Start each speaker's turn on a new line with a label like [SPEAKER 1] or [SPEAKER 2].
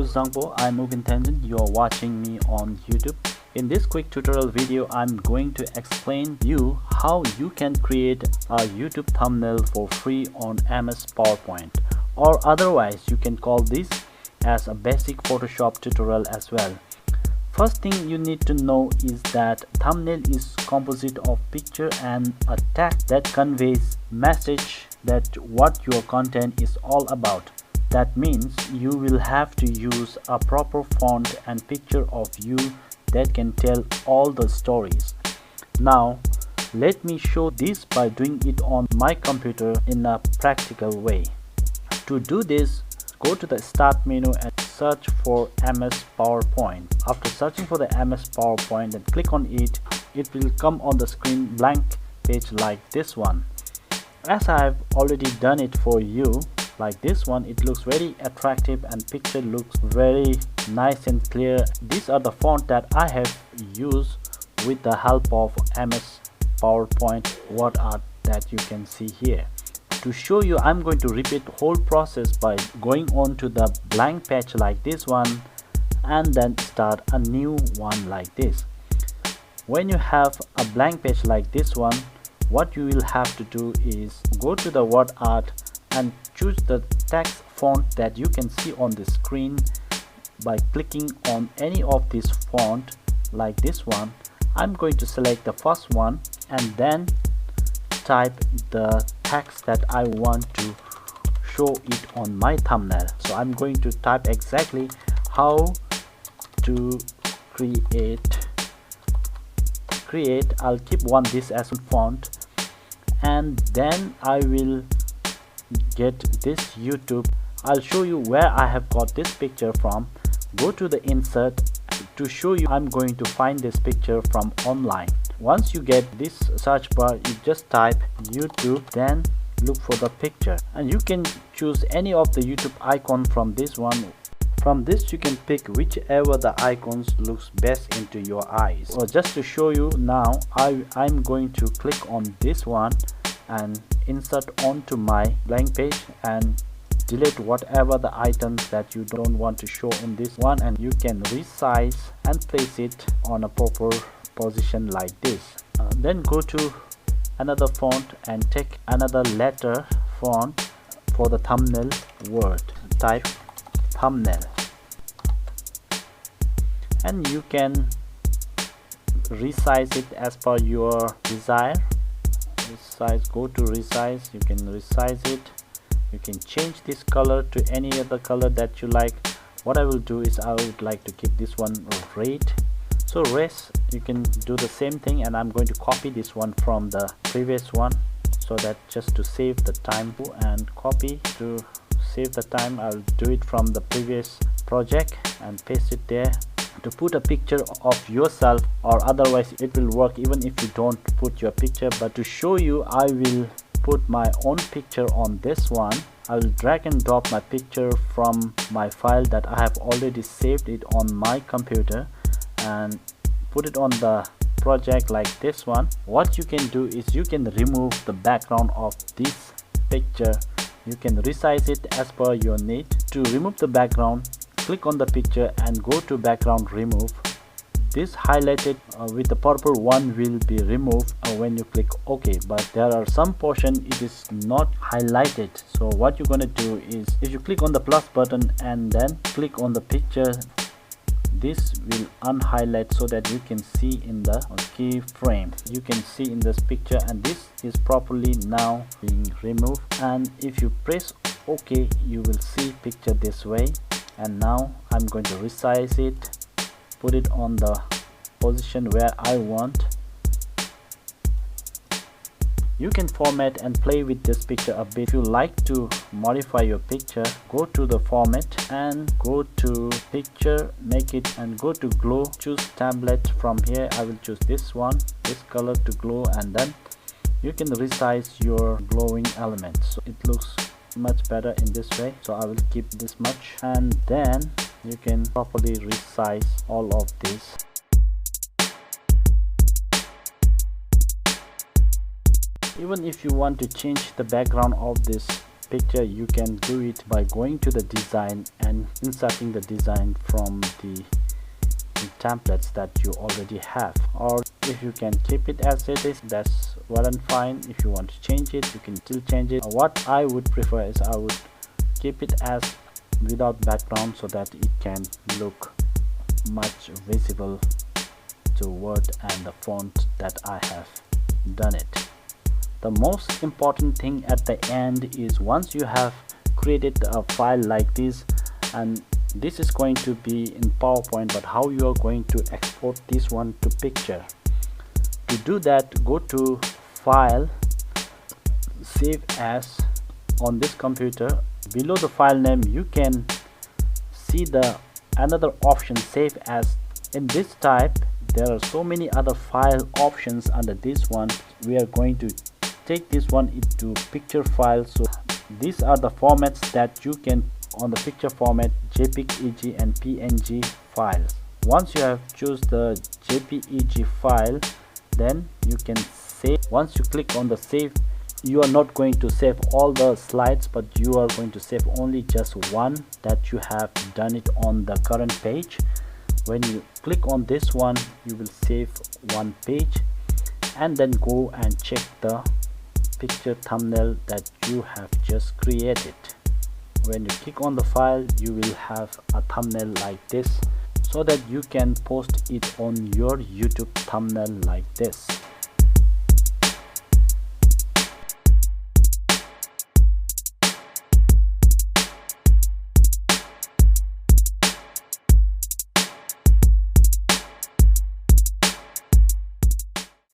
[SPEAKER 1] Zangpo. I'm Ugin Tangent. You're watching me on YouTube. In this quick tutorial video, I'm going to explain you how you can create a YouTube thumbnail for free on MS PowerPoint, or otherwise you can call this as a basic Photoshop tutorial as well. First thing you need to know is that thumbnail is composite of picture and a text that conveys message that what your content is all about. That means you will have to use a proper font and picture of you that can tell all the stories. Now let me show this by doing it on my computer in a practical way. To do this, go to the start menu and search for MS PowerPoint. After searching for the MS PowerPoint and click on it, it will come on the screen blank page like this one. As I have already done it for you like this one, it looks very attractive and picture looks very nice and clear. These are the font that I have used with the help of MS PowerPoint WordArt that you can see here. To show you, I'm going to repeat the whole process by going on to the blank page like this one and then start a new one like this. When you have a blank page like this one, what you will have to do is go to the WordArt and choose the text font that you can see on the screen by clicking on any of this font like this one. I'm going to select the first one and then type the text that I want to show it on my thumbnail. So I'm going to type exactly how to create. I'll keep this as a font, and then I will get this YouTube. I'll show you where I have got this picture from. Go to the insert. To show you, I'm going to find this picture from online. Once you get this search bar, you just type YouTube, then look for the picture, and you can choose any of the YouTube icon from this one. From this you can pick whichever the icons looks best into your eyes. Or just to show you now, I'm going to click on this one and insert onto my blank page and delete whatever the items that you don't want to show in this one, and you can resize and place it on a proper position like this. Then go to another font and take another letter font for the thumbnail word. Type thumbnail, and you can resize it as per your desire. Go to resize, you can resize it. You can change this color to any other color that you like. What I will do is I would like to keep this one red. So rest, you can do the same thing, and I'm going to copy this one from the previous one, so that just to save the time, and copy to save the time, I'll do it from the previous project and paste it there. To put a picture of yourself, or otherwise it will work even if you don't put your picture, but to show you, I will put my own picture on this one. I will drag and drop my picture from my file that I have already saved it on my computer and put it on the project like this one. What you can do is you can remove the background of this picture. You can resize it as per your need. To remove the background, click on the picture and go to background remove. This highlighted with the purple one will be removed when you click OK, but there are some portion it is not highlighted. So what you're gonna do is, if you click on the plus button and then click on the picture, this will unhighlight so that you can see in the keyframe. You can see in this picture, and this is properly now being removed. And if you press OK, you will see picture this way. And now I'm going to resize it, put it on the position where I want. You can format and play with this picture a bit. If you like to modify your picture, go to the format and go to picture, make it, and go to glow. Choose tablet. From here I will choose this one, this color to glow, and then you can resize your glowing elements so it looks much better in this way. So I will keep this much, and then you can properly resize all of this. Even if you want to change the background of this picture, you can do it by going to the design and inserting the design from the templates that you already have, or if you can keep it as it is, that's well and fine. If you want to change it, you can still change it. What I would prefer is I would keep it as without background so that it can look much visible to Word and the font that I have done it. The most important thing at the end is once you have created a file like this, and this is going to be in PowerPoint, but how you are going to export this one to picture. To do that, go to File, Save As. On this computer, below the file name you can see the another option, Save As. In this type there are so many other file options. Under this one we are going to take this one into picture file. So these are the formats that you can on the picture format: JPEG, and PNG files. Once you have choose the JPEG file, then you can save. Once you click on the save, you are not going to save all the slides, but you are going to save only just one that you have done it on the current page. When you click on this one, you will save one page, and then go and check the picture thumbnail that you have just created. When you click on the file, you will have a thumbnail like this, so that you can post it on your YouTube thumbnail like this.